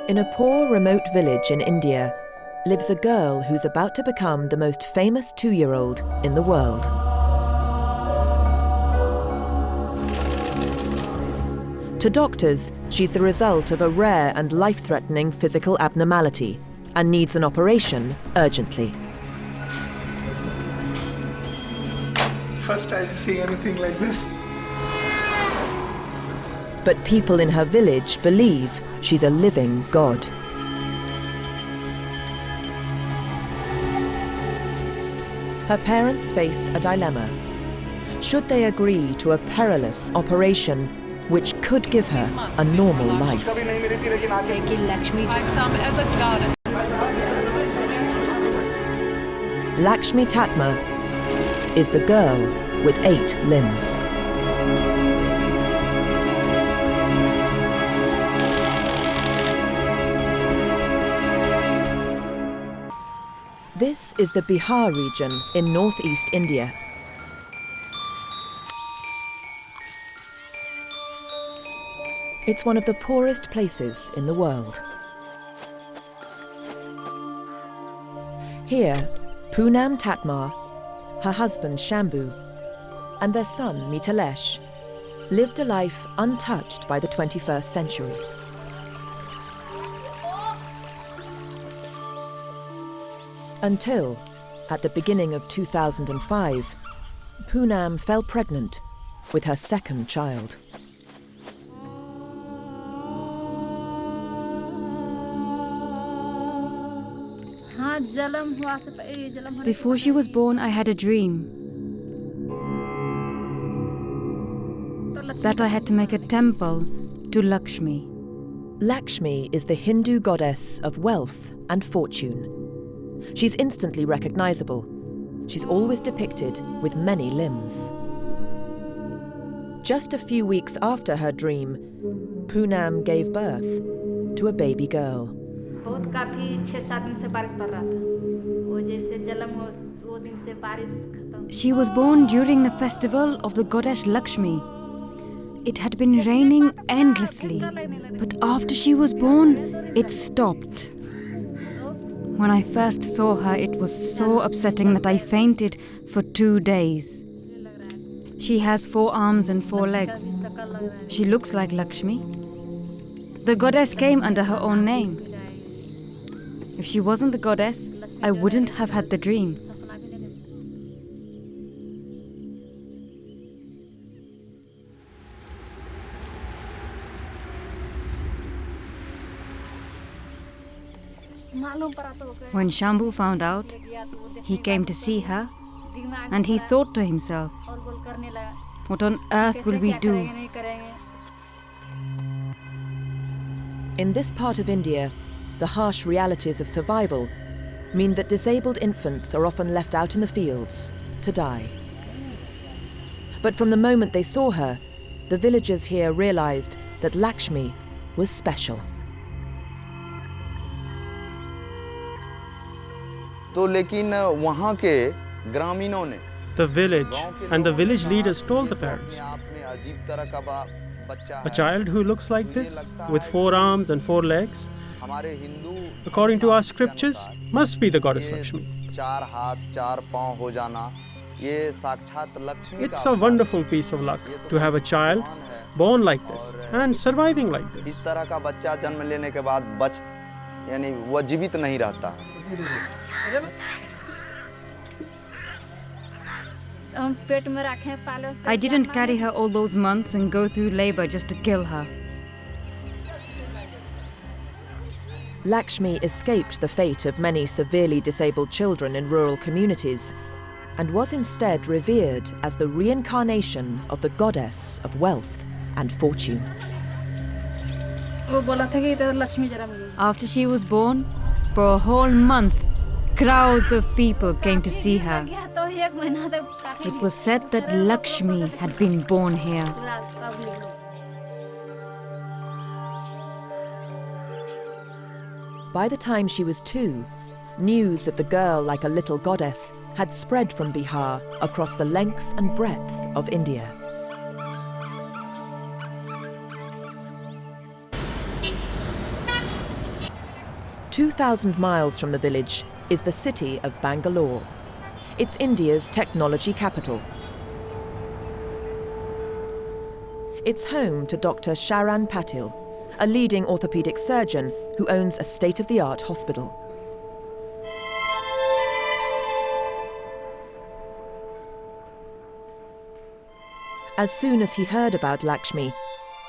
In a poor, remote village in India lives a girl who's about to become the most famous 2-year-old in the world. To doctors, she's the result of a rare and life-threatening physical abnormality and needs an operation urgently. First time seeing anything like this. But people in her village believe she's a living god. Her parents face a dilemma. Should they agree to a perilous operation which could give her a normal life? By some as a goddess. Lakshmi Tatma is the girl with 8 limbs. This is the Bihar region in northeast India. It's one of the poorest places in the world. Here, Poonam Tatma, her husband Shambhu, and their son Mitalesh lived a life untouched by the 21st century. Until, at the beginning of 2005, Poonam fell pregnant with her second child. Before she was born, I had a dream that I had to make a temple to Lakshmi. Lakshmi is the Hindu goddess of wealth and fortune. She's instantly recognizable. She's always depicted with many limbs. Just a few weeks after her dream, Poonam gave birth to a baby girl. She was born during the festival of the goddess Lakshmi. It had been raining endlessly, but after she was born, it stopped. When I first saw her, it was so upsetting that I fainted for 2 days. She has 4 arms and 4 legs. She looks like Lakshmi. The goddess came under her own name. If she wasn't the goddess, I wouldn't have had the dream. When Shambhu found out, he came to see her, and he thought to himself, what on earth will we do? In this part of India, the harsh realities of survival mean that disabled infants are often left out in the fields to die. But from the moment they saw her, the villagers here realized that Lakshmi was special. The village and the village leaders told the parents, a child who looks like this, with 4 arms and 4 legs, according to our scriptures, must be the goddess Lakshmi. It's a wonderful piece of luck to have a child born like this and surviving like this. I didn't carry her all those months and go through labor just to kill her. Lakshmi escaped the fate of many severely disabled children in rural communities and was instead revered as the reincarnation of the goddess of wealth and fortune. After she was born, for a whole month, crowds of people came to see her. It was said that Lakshmi had been born here. By the time she was 2, news of the girl like a little goddess had spread from Bihar across the length and breadth of India. 2,000 miles from the village is the city of Bangalore. It's India's technology capital. It's home to Dr. Sharan Patil, a leading orthopedic surgeon who owns a state-of-the-art hospital. As soon as he heard about Lakshmi,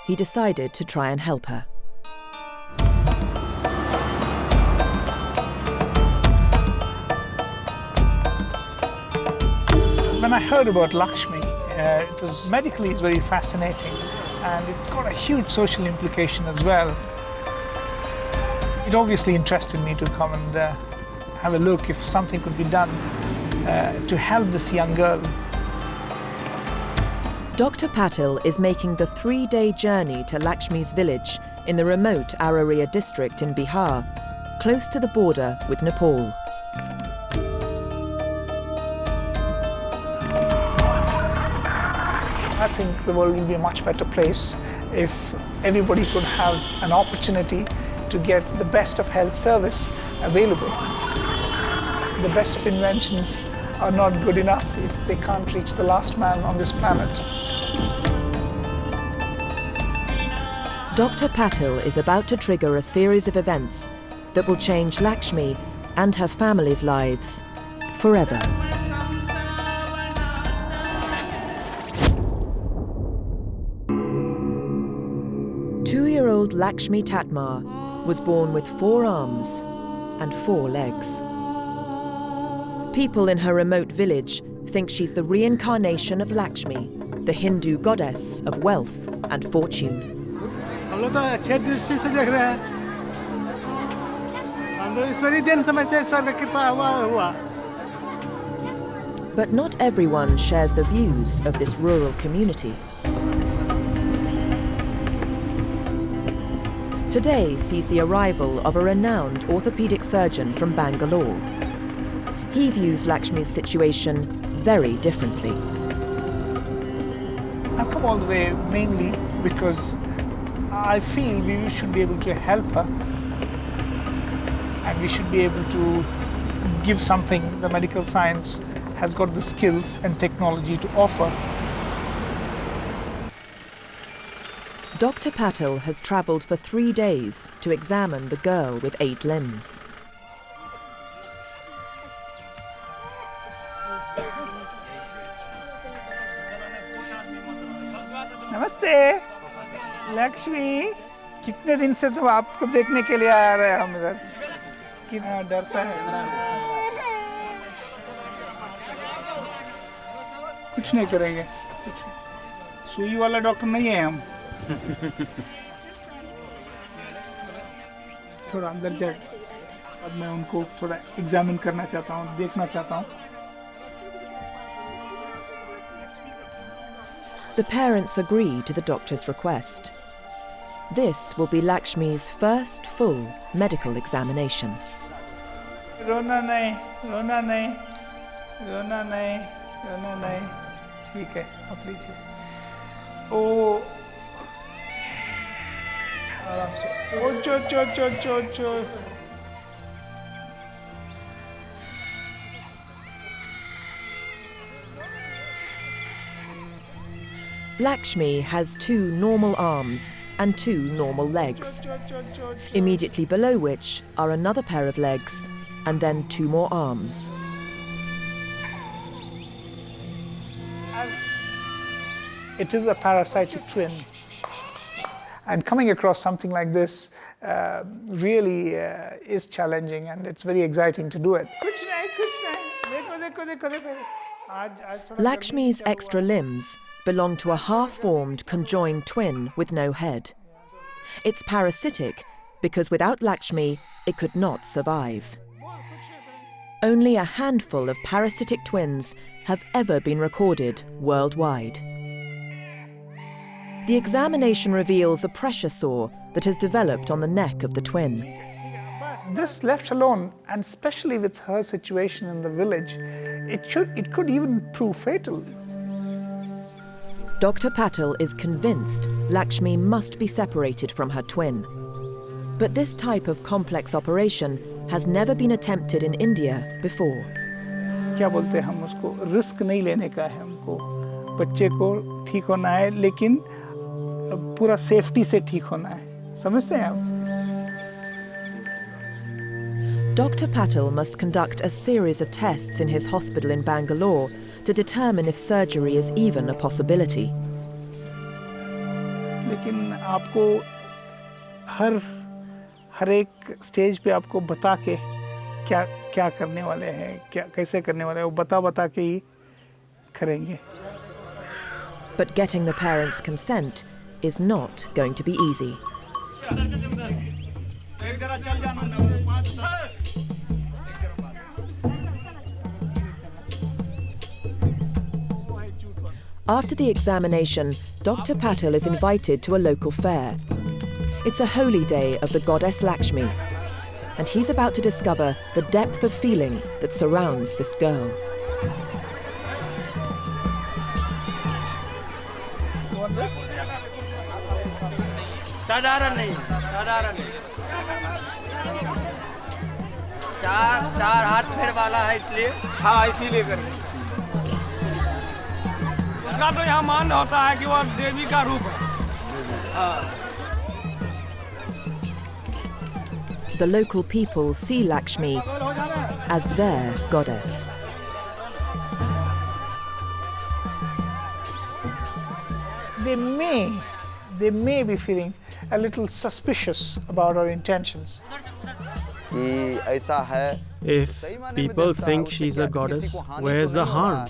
he decided to try and help her. When I heard about Lakshmi, it was medically it's very fascinating, and it's got a huge social implication as well. It obviously interested me to come and have a look if something could be done to help this young girl. Dr. Patil is making the 3-day journey to Lakshmi's village in the remote Araria district in Bihar, close to the border with Nepal. I think the world will be a much better place if everybody could have an opportunity to get the best of health service available. The best of inventions are not good enough if they can't reach the last man on this planet. Dr. Patil is about to trigger a series of events that will change Lakshmi and her family's lives forever. Two-year-old Lakshmi Tatma was born with 4 arms and 4 legs. People in her remote village think she's the reincarnation of Lakshmi, the Hindu goddess of wealth and fortune. हम लोग तो अच्छे दृष्टि से देख रहे हैं हम लोग ईश्वरी देन समझते हैं ईश्वर का कृपा हुआ But not everyone shares the views of this rural community. Today sees the arrival of a renowned orthopedic surgeon from Bangalore. He views Lakshmi's situation very differently. I've come all the way mainly because I feel we should be able to help her, and we should be able to give something the medical science has got the skills and technology to offer. Dr. Patil has travelled for 3 days to examine the girl with 8 limbs. नमस्ते लक्ष्मी कितने दिन से तो आपको देखने के लिए आ रहे हैं हम इधर कितना डरता है कुछ नहीं करेंगे सुई वाला डॉक्टर नहीं है हम थोड़ा अंदर जाए अब मैं उनको थोड़ा एग्जामिन करना चाहता हूँ देखना चाहता हूँ The parents agree to the doctor's request. This will be Lakshmi's first full medical examination. रोना नहीं रोना नहीं रोना नहीं रोना नहीं ठीक है आप लीजिए ओ आराम से ओ चो चो चो चो चो Lakshmi has 2 normal arms and 2 normal legs, immediately below which are another pair of legs and then 2 more arms. It is a parasitic twin, and coming across something like this really is challenging, and it's very exciting to do it. Lakshmi's extra limbs belong to a half-formed conjoined twin with no head. It's parasitic because without Lakshmi, it could not survive. Only a handful of parasitic twins have ever been recorded worldwide. The examination reveals a pressure sore that has developed on the neck of the twin. This left alone, and especially with her situation in the village, it could even prove fatal. Dr. Patil is convinced Lakshmi must be separated from her twin. But this type of complex operation has never been attempted in India before. क्या बोलते हैं हम उसको, risk नहीं लेने का है हमको. बच्चे को ठीक होना है लेकिन पूरा सेफ्टी से ठीक होना है. समझते हैं आप? Dr. Patel must conduct a series of tests in his hospital in Bangalore to determine if surgery is even a possibility. लेकिन आपको हर एक स्टेज पे आपको बता के क्या करने वाले हैं, क्या कैसे करने वाले हैं, वो बता के ही करेंगे. But getting the parents' consent is not going to be easy. After the examination, Dr. Patel is invited to a local fair. It's a holy day of the goddess Lakshmi, and he's about to discover the depth of feeling that surrounds this girl. You want this? साधारण नहीं. चार हाथ पैर वाला है इसलिए. हाँ, इसीलिए करेंगे. उसका तो यहाँ मान होता है कि वो देवी का रूप है. The local people see Lakshmi as their goddess. They may be feeling a little suspicious about our intentions. If people think she's a goddess, where's the harm?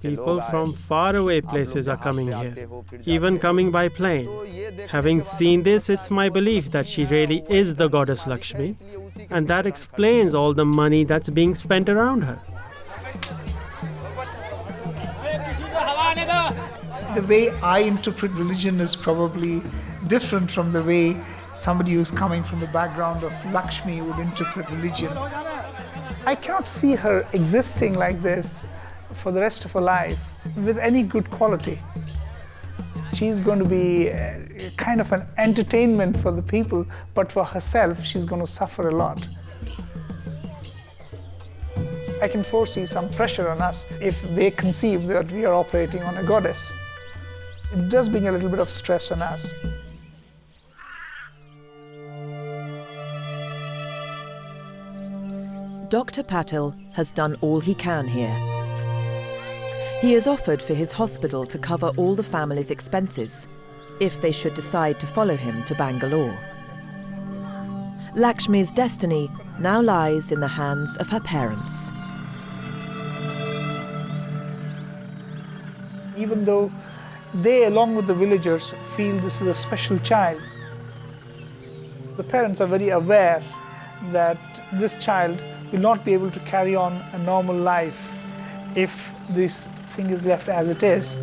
People from faraway places are coming here, even coming by plane. Having seen this, it's my belief that she really is the goddess Lakshmi, and that explains all the money that's being spent around her. The way I interpret religion is probably different from the way somebody who's coming from the background of Lakshmi would interpret religion. I cannot see her existing like this for the rest of her life with any good quality. She's going to be kind of an entertainment for the people, but for herself, she's going to suffer a lot. I can foresee some pressure on us if they conceive that we are operating on a goddess. It does bring a little bit of stress on us. Dr. Patel has done all he can here. He has offered for his hospital to cover all the family's expenses if they should decide to follow him to Bangalore. Lakshmi's destiny now lies in the hands of her parents. Even though they, along with the villagers, feel this is a special child, the parents are very aware that this child will not be able to carry on a normal life if this thing is left as it is.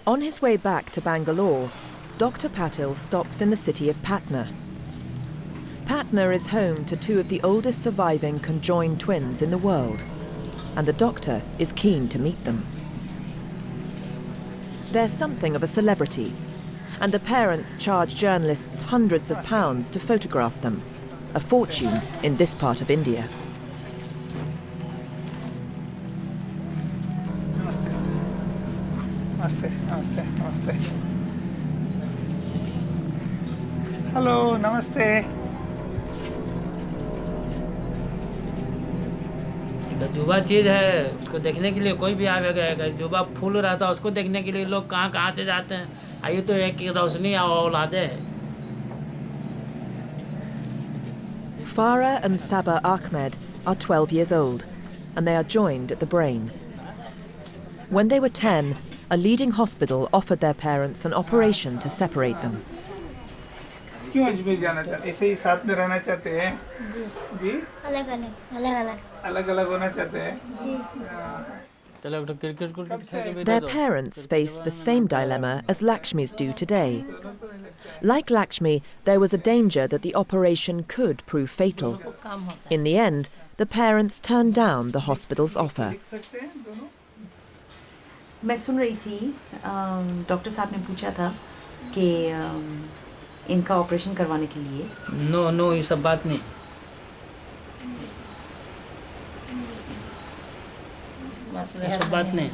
On his way back to Bangalore, Dr. Patel stops in the city of Patna. Patna is home to two of the oldest surviving conjoined twins in the world, and the doctor is keen to meet them. They're something of a celebrity, and the parents charge journalists hundreds of pounds to photograph them, a fortune in this part of India. Namaste, namaste, namaste. Hello, namaste. जुबा चीज़ है, उसको देखने के लिए कोई भी आवेगा. अगर जुबा फूल रहता है उसको देखने के लिए लोग कहाँ से जाते हैं. आइए तो एक की रोशनी और औलादे है. Farah and Saba Ahmed are 12 years old, and they are joined at the brain. When they were 10, a leading hospital offered their parents an operation to separate them. क्यों अजमेर जाना चाहते? ऐसे ही साथ में रहना चाहते हैं? जी? अलग-अलग होना चाहते हैं? Their parents face the same dilemma as Lakshmi's do today. Like Lakshmi, there was a danger that the operation could prove fatal. In the end, the parents turned down the hospital's offer. मैं सुन रही थी doctor साहब ने पूछा था कि इनका operation करवाने के लिए नो ये सब बात नहीं ये सब बात नहीं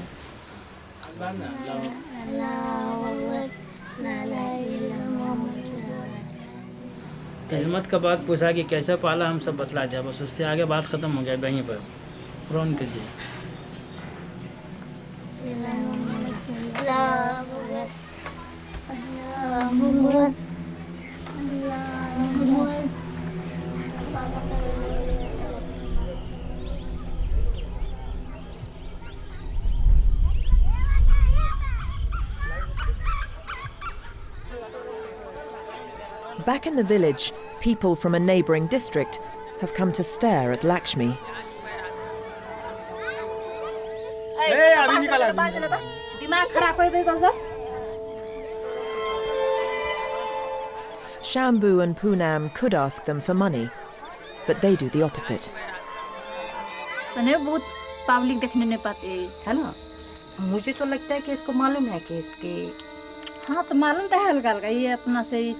किस्मत का बात पूछा कि कैसे पाला हम सब बतला दिया बस उससे आगे बात ख़त्म हो गया वहीं पर फ़ोन कीजिए Back in the village, people from a neighbouring district have come to stare at Lakshmi. Shambhu and Poonam could ask them for money, but they do the opposite. बहुत पब्लिक देखने नहीं पाते है ना मुझे तो लगता है कि इसको मालूम है कि इसके हाँ तो मालूम तो है हल्का हल्का ये अपना से ही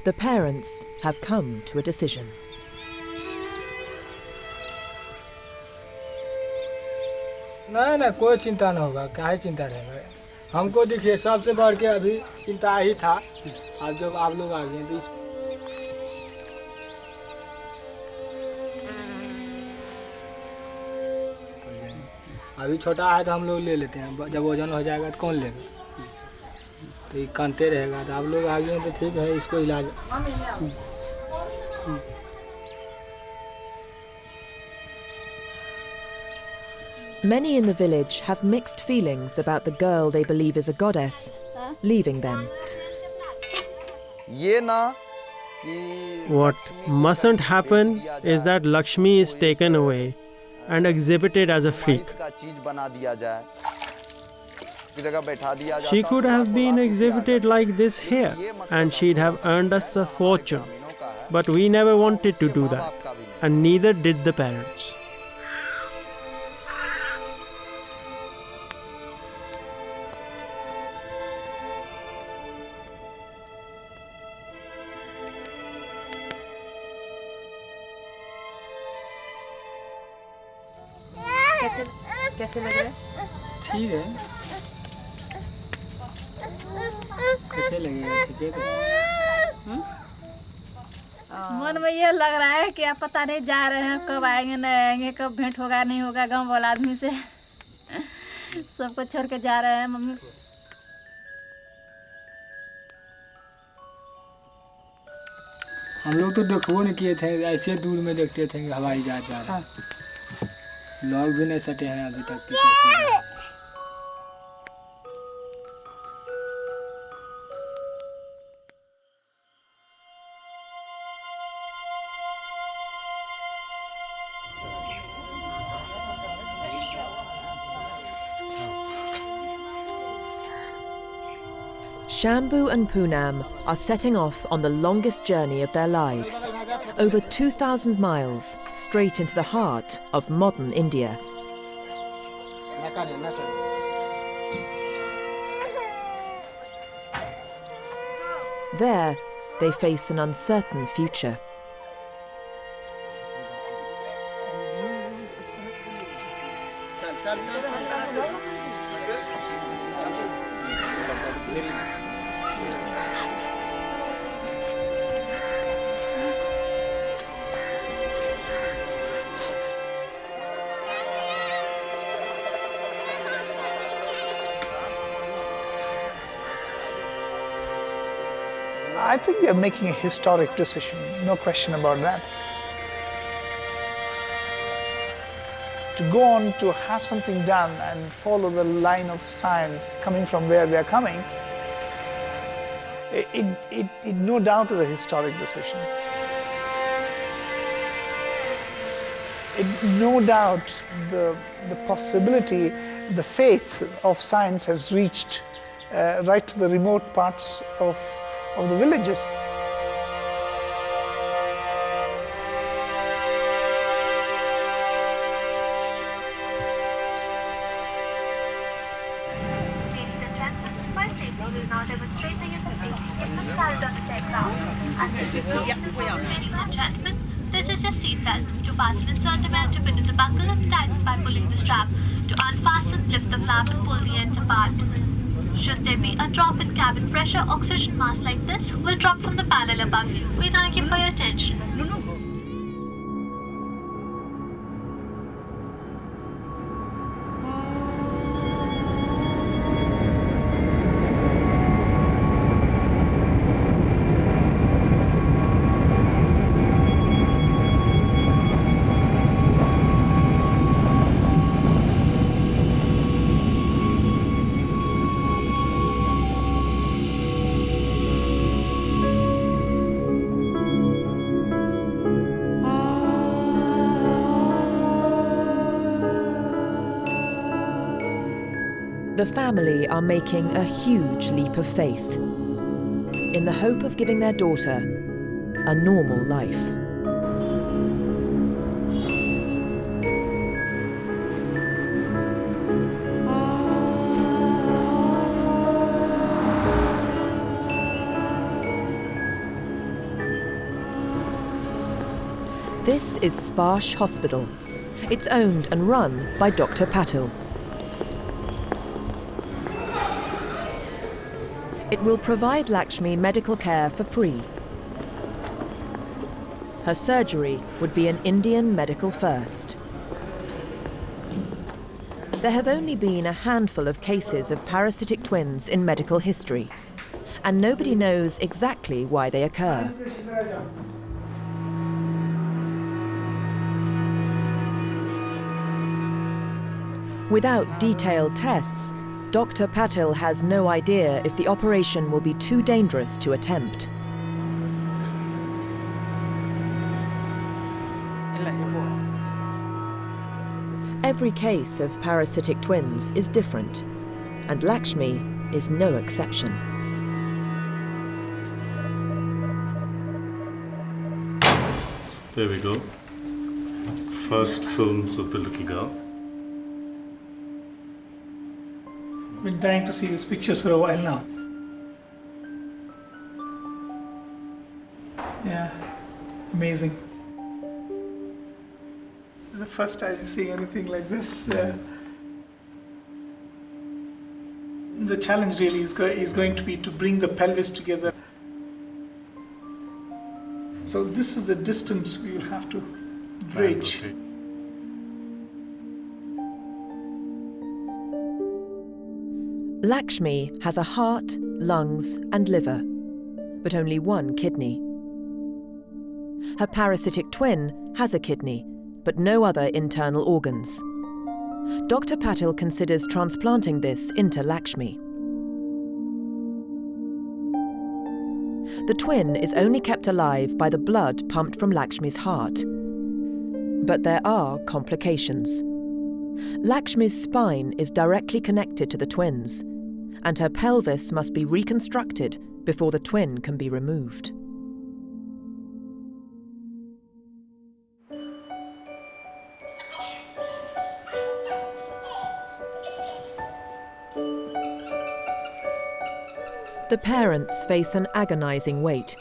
The parents have come to a decision. नहीं कोई चिंता नहीं होगा काहे चिंता रहेगा हमको देखिए सबसे बढ़ के अभी चिंता ही था अब जब आप लोग आ गए तो अभी छोटा है तो हम लोग ले लेते हैं जब वजन हो जाएगा तो कौन लेगा तो ये कानते रहेगा तो आप लोग आ गए तो ठीक है इसको इलाज Many in the village have mixed feelings about the girl they believe is a goddess leaving them. What mustn't happen is that Lakshmi is taken away and exhibited as a freak. She could have been exhibited like this here and she'd have earned us a fortune. But we never wanted to do that, and neither did the parents. कैसे लग रहा है ठीक है कैसे लगेगा ठीक है मन में ये लग रहा है कि आप पता नहीं जा रहे हैं कब आएंगे नहीं आएंगे कब भेंट होगा नहीं होगा गांव वाला आदमी से सबको छोड़ के जा रहे हैं मम्मी हम लोग तो देखो नहीं किए थे ऐसे दूर में देखते थे कि हवाई जहाज जा रहा है लोग भी नहीं सटे हैं अभी तक Shambhu and Poonam are setting off on the longest journey of their lives, over 2,000 miles straight into the heart of modern India. There, they face an uncertain future. I think they're making a historic decision, no question about that. To go on to have something done and follow the line of science coming from where they're coming, it no doubt is a historic decision. No doubt the possibility, the faith of science has reached right to the remote parts of the villages. Ladies and gentlemen, for safety, we will now demonstrate the use of safety equipment carried on this aircraft. As we proceed, ladies and gentlemen, this is your seatbelt. To fasten, insert the belt, to pin in the buckle and tighten by pulling the strap. To unfasten, lift the flap and pull the ends apart. Should there be a drop in cabin pressure, oxygen mask like this will drop from the panel above you. We thank you for your attention. The family are making a huge leap of faith in the hope of giving their daughter a normal life. This is Sparsh Hospital. It's owned and run by Dr. Patil. It will provide Lakshmi medical care for free. Her surgery would be an Indian medical first. There have only been a handful of cases of parasitic twins in medical history, and nobody knows exactly why they occur. Without detailed tests, Dr. Patil has no idea if the operation will be too dangerous to attempt. Every case of parasitic twins is different, and Lakshmi is no exception. There we go. First films of the little girl. I've been dying to see these pictures for a while now. Yeah, amazing. The first time you see anything like this. The challenge really is going to be to bring the pelvis together. So this is the distance we will have to bridge. Okay. Lakshmi has a heart, lungs, and liver, but only one kidney. Her parasitic twin has a kidney, but no other internal organs. Dr. Patil considers transplanting this into Lakshmi. The twin is only kept alive by the blood pumped from Lakshmi's heart. But there are complications. Lakshmi's spine is directly connected to the twins, and her pelvis must be reconstructed before the twin can be removed. The parents face an agonizing wait.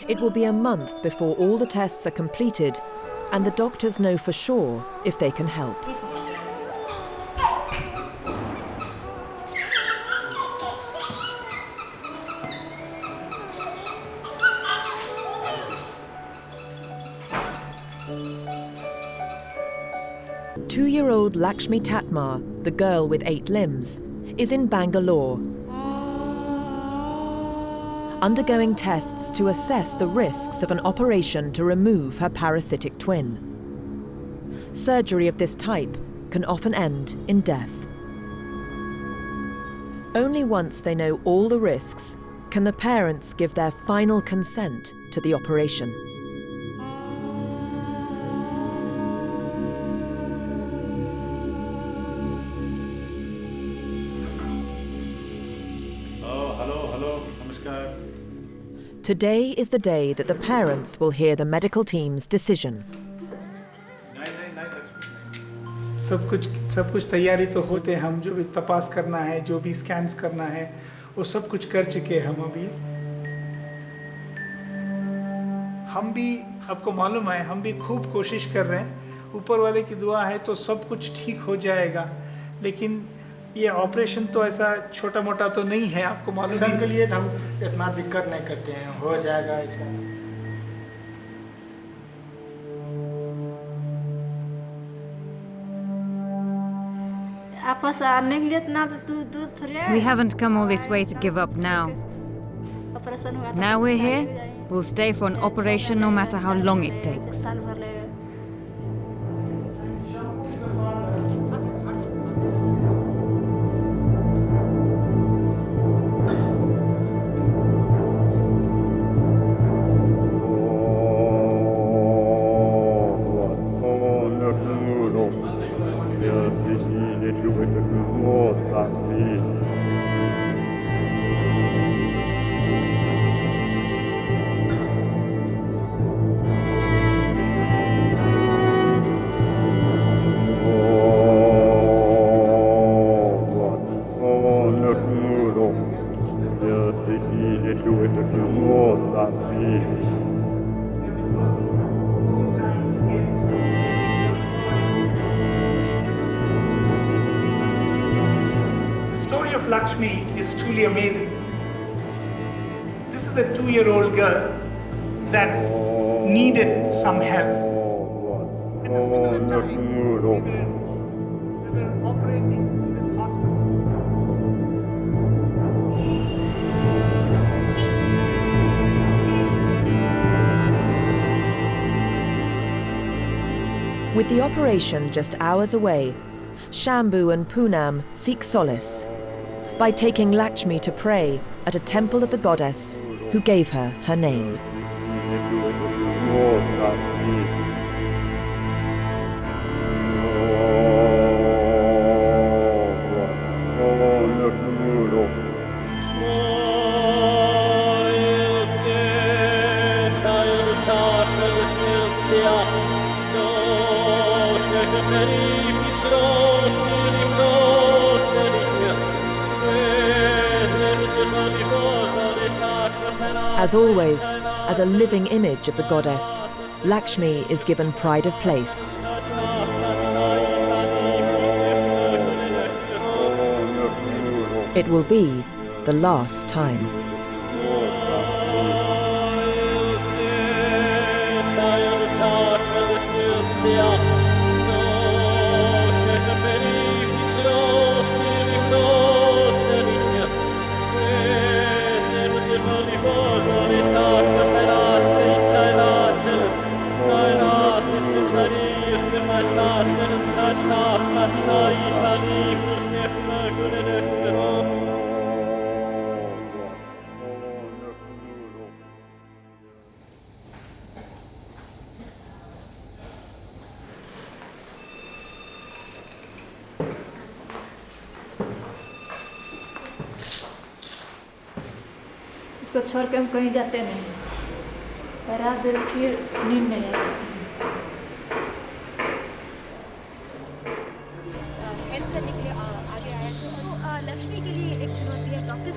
It will be a month before all the tests are completed and the doctors know for sure if they can help. Two-year-old Lakshmi Tatma, the girl with 8 limbs, is in Bangalore, undergoing tests to assess the risks of an operation to remove her parasitic twin. Surgery of this type can often end in death. Only once they know all the risks can the parents give their final consent to the operation. Today is the day that the parents will hear the medical team's decision. सब कुछ तैयारी तो होते हैं, हम जो भी तपास करना है, जो भी स्कैन्स करना है, वो सब कुछ कर चुके हैं हम अभी। हम भी, आपको मालूम है, हम भी खूब कोशिश कर रहे हैं। ऊपर वाले की दुआ है तो सब कुछ ठीक हो जाएगा, लेकिन ये ऑपरेशन तो ऐसा छोटा मोटा तो नहीं है, आपको मालूम है। के लिए हम इतना दिक्कत नहीं करते हैं, हो जाएगा ऐसा। आपस आने के लिए इतना दूर थोड़ी है। We haven't come all this way to give up now. Operation हुआ था। Now we're here, we'll stay for an operation no matter how long it takes. साल भर लगेगा। The story of Lakshmi is truly amazing. This is a 2-year-old girl that needed some help. At a similar time, we were operating in this hospital. With the operation just hours away, Shambhu and Poonam seek solace by taking Lakshmi to pray at a temple of the goddess who gave her her name. As always, as a living image of the goddess, Lakshmi is given pride of place. It will be the last time. इसको छोड़ के हम कहीं जाते नहीं। रात भर फिर नींद नहीं आती। लक्ष्मी के लिए एक चुनौती है डॉक्टर।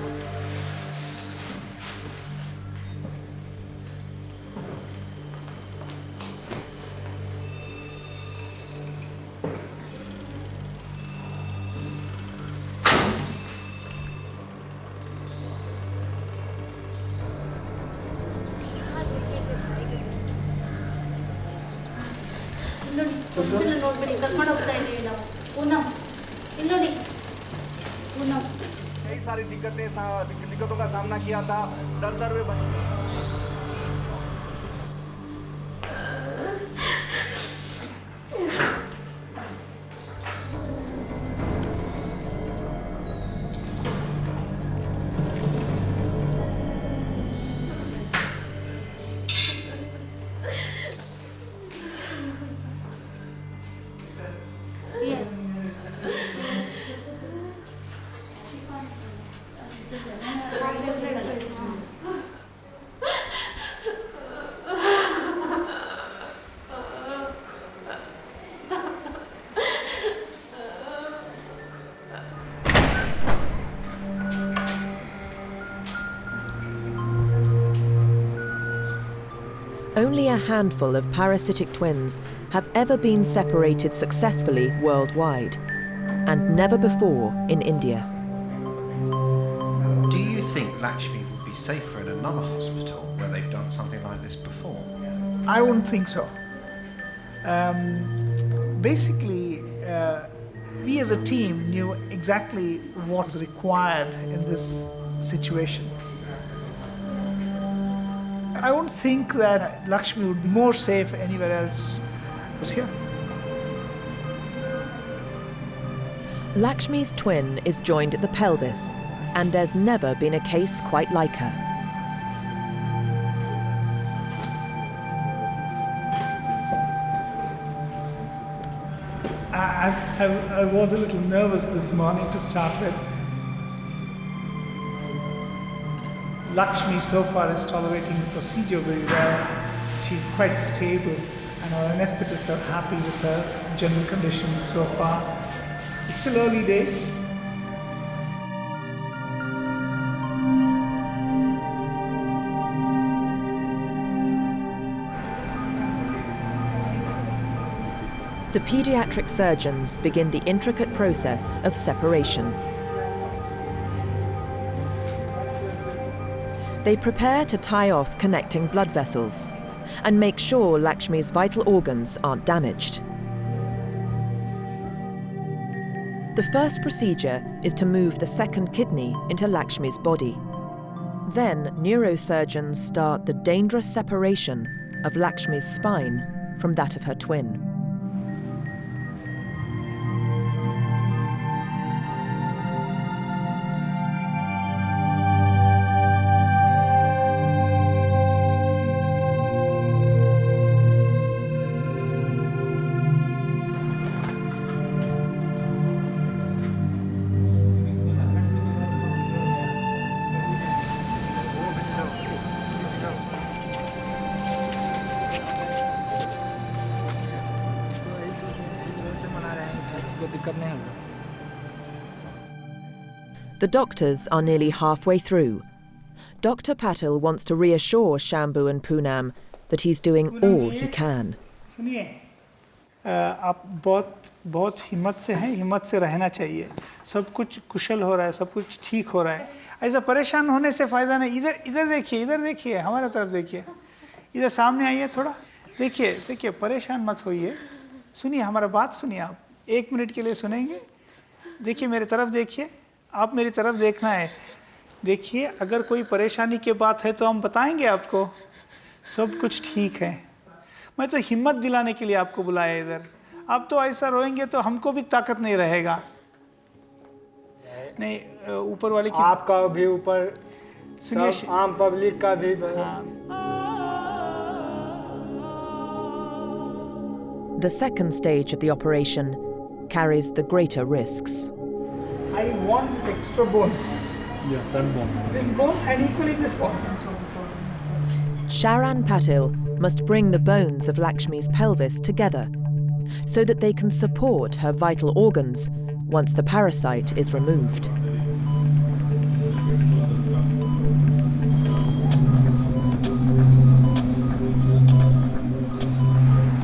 कई सारी दिक्कतों का सामना किया था, दर में बने। Only a handful of parasitic twins have ever been separated successfully worldwide, and never before in India. Do you think Lakshmi would be safer in another hospital where they've done something like this before? I wouldn't think so. Basically, we as a team knew exactly what's required in this situation. I wouldn't think that Lakshmi would be more safe anywhere else was here. Lakshmi's twin is joined at the pelvis, and there's never been a case quite like her. I was a little nervous this morning to start with. Lakshmi so far is tolerating the procedure very well. She's quite stable, and our anesthetists are happy with her general condition so far. It's still early days. The pediatric surgeons begin the intricate process of separation. They prepare to tie off connecting blood vessels and make sure Lakshmi's vital organs aren't damaged. The first procedure is to move the second kidney into Lakshmi's body. Then neurosurgeons start the dangerous separation of Lakshmi's spine from that of her twin. The doctors are nearly halfway through. Dr. Patil wants to reassure Shambhu and Poonam that he's doing all he can. सुनिए, आप बहुत हिम्मत से हैं, हिम्मत से रहना चाहिए. सब कुछ कुशल हो रहा है, सब कुछ ठीक हो रहा है. ऐसा परेशान होने से फायदा नहीं. इधर देखिए, हमारा तरफ देखिए. इधर सामने आइए थोड़ा. देखिए, परेशान मत होइए. सुनिए, हमारा बात सुनिए आप. 1 मिनट के लिए सुनेंगे. देखिए, मेरी तरफ देखिए. आप मेरी तरफ देखना है. देखिए, अगर कोई परेशानी की बात है तो हम बताएंगे आपको. सब कुछ ठीक है. मैं तो हिम्मत दिलाने के लिए आपको बुलाया इधर. आप तो ऐसा रोएंगे तो हमको भी ताकत नहीं रहेगा. नहीं, ऊपर वाले की आपका भी ऊपर, सुनिए, आम पब्लिक का भी. The second stage of the operation carries the greater risks. I want this extra bone. Yeah, that bone. This bone and equally this bone. Sharan Patil must bring the bones of Lakshmi's pelvis together so that they can support her vital organs once the parasite is removed.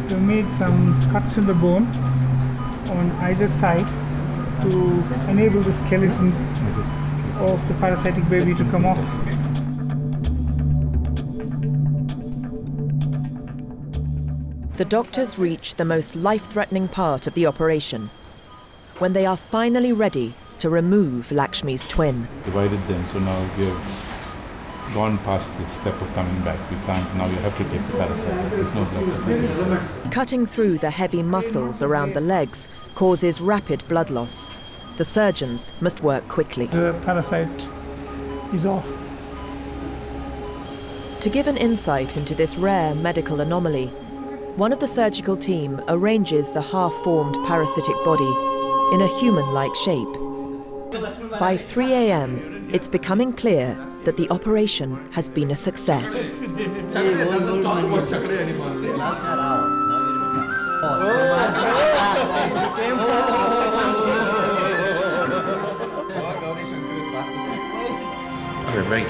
We made some cuts in the bone on either side to enable the skeleton of the parasitic baby to come off. The doctors reach the most life-threatening part of the operation, when they are finally ready to remove Lakshmi's twin. Divided them, so now we have gone past the step of coming back. We can't, now you have to take the parasite. There's no blood supply. Cutting through the heavy muscles around the legs causes rapid blood loss. The surgeons must work quickly. The parasite is off. To give an insight into this rare medical anomaly, one of the surgical team arranges the half-formed parasitic body in a human-like shape. By 3 a.m., it's becoming clear that the operation has been a success. We're very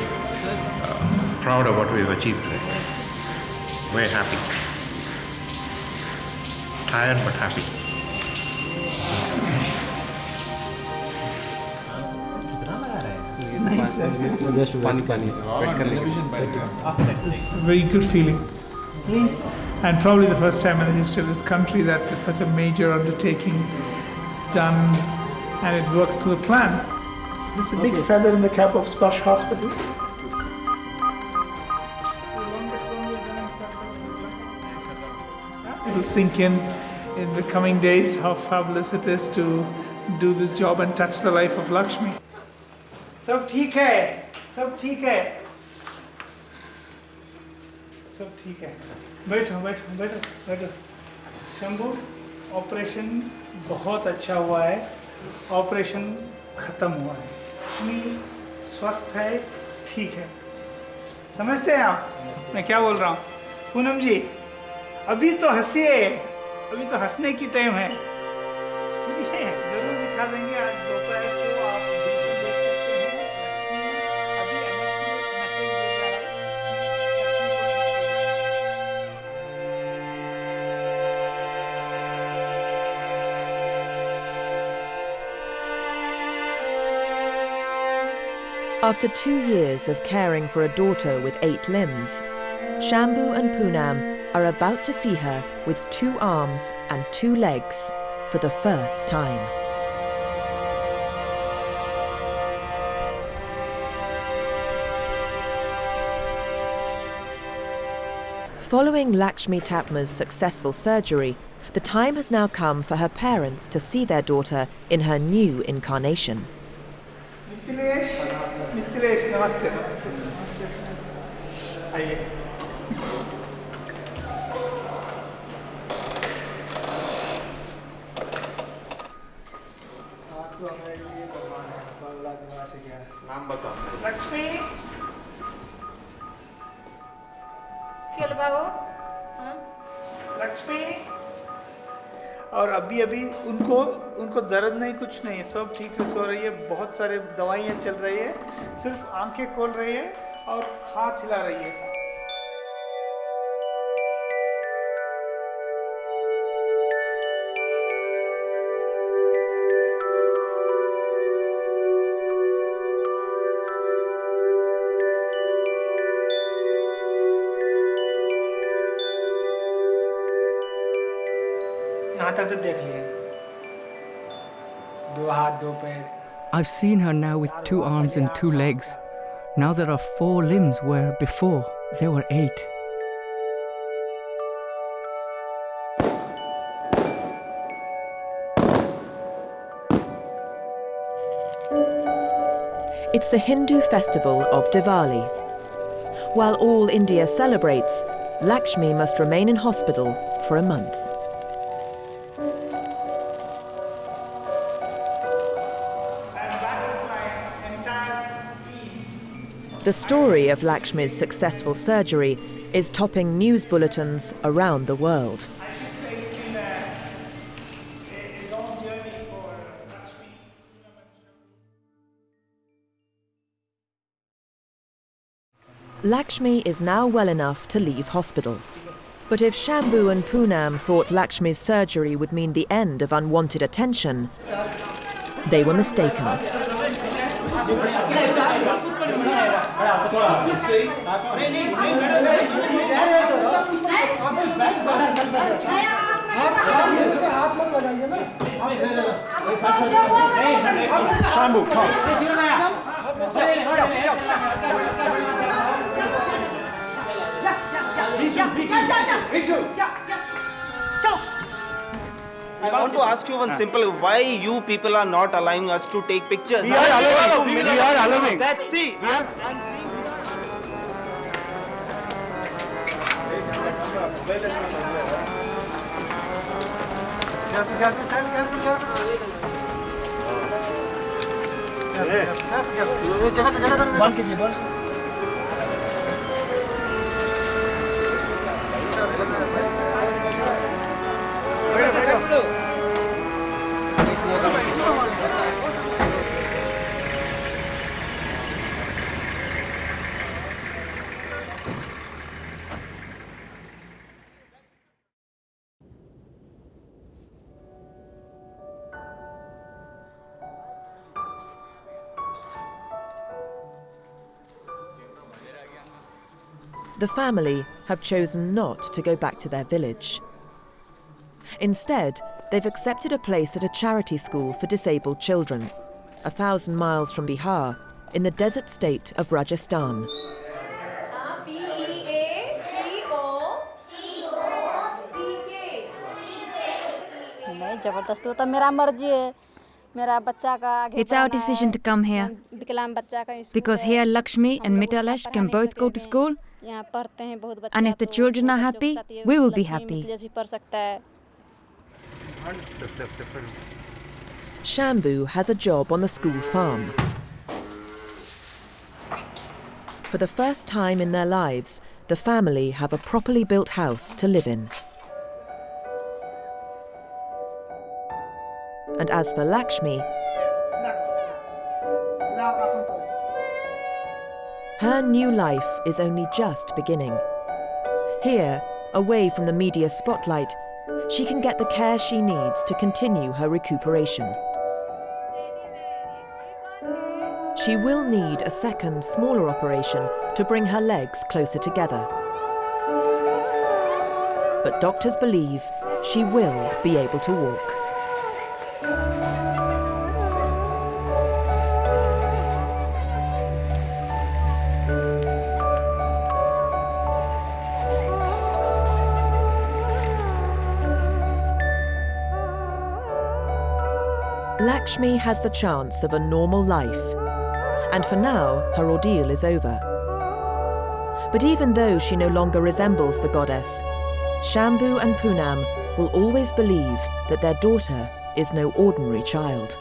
proud of what we've achieved today. Very happy. Tired but happy. It's a very good feeling. And probably the first time in the history of this country that such a major undertaking done and it worked to the plan. This is a big feather in the cap of Splash Hospital. It will sink in the coming days how fabulous it is to do this job and touch the life of Lakshmi. सब ठीक है, सब ठीक है, सब ठीक है. बैठो बैठो बैठो बैठो. शंभू, ऑपरेशन बहुत अच्छा हुआ है. ऑपरेशन खत्म हुआ है. लक्ष्मी स्वस्थ है, ठीक है. समझते हैं आप मैं क्या बोल रहा हूँ? पूनम जी, अभी तो हंसिए, अभी तो हंसने की टाइम है. सुनिए, जरूर दिखा देंगे आज दोपहर को. आप बिल्कुल देख सकते हैं. अभी एमएसटी मैसेज भेजा है. After 2 years of caring for a daughter with 8 limbs, Shambhu and Poonam are about to see her with 2 arms and 2 legs for the first time. Following Lakshmi Tatma's successful surgery, the time has now come for her parents to see their daughter in her new incarnation. Mithilesh, नमस्ते नमस्ते नमस्ते. आइए. नाम बताओ. लक्ष्मी. खेल बाबू. लक्ष्मी. और अभी अभी उनको दर्द नहीं, कुछ नहीं, सब ठीक से सो रही है. बहुत सारे दवाइयाँ चल रही है. सिर्फ आंखें खोल रही है और हाथ हिला रही है. यहाँ तक तो देख लिए. 2 हाथ 2 पैर. I've seen her now with 2 arms and 2 legs. Now there are 4 limbs where before there were 8. It's the Hindu festival of Diwali. While all India celebrates, Lakshmi must remain in hospital for a month. The story of Lakshmi's successful surgery is topping news bulletins around the world. Lakshmi is now well enough to leave hospital. But if Shambhu and Poonam thought Lakshmi's surgery would mean the end of unwanted attention, they were mistaken. Shambhu, come. I want to ask you one simple, why you people are not allowing us to take pictures? We are allowing. We are allowing. Let's see. I'm seeing. The family have chosen not to go back to their village. Instead, they've accepted a place at a charity school for disabled children, 1,000 miles from Bihar, in the desert state of Rajasthan. It's our decision to come here. Because here Lakshmi and Mitalesh can both go to school. And if the children are happy, we will be happy. Shambhu has a job on the school farm. For the first time in their lives, the family have a properly built house to live in. And as for Lakshmi, her new life is only just beginning. Here, away from the media spotlight, she can get the care she needs to continue her recuperation. She will need a second, smaller operation to bring her legs closer together. But doctors believe she will be able to walk. Lakshmi has the chance of a normal life, and for now, her ordeal is over. But even though she no longer resembles the goddess, Shambhu and Poonam will always believe that their daughter is no ordinary child.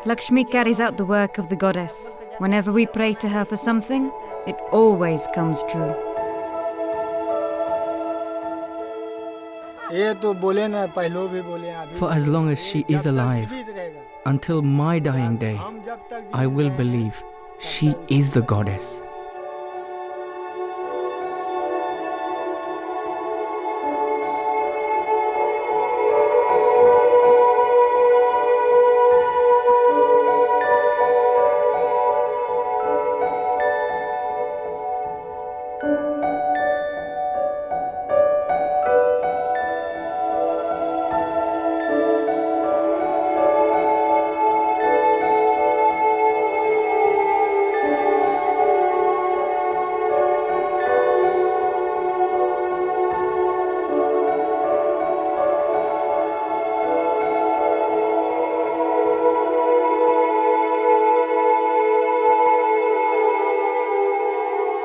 Lakshmi carries out the work of the goddess. Whenever we pray to her for something, it always comes true. For as long as she is alive, until my dying day, I will believe she is the goddess.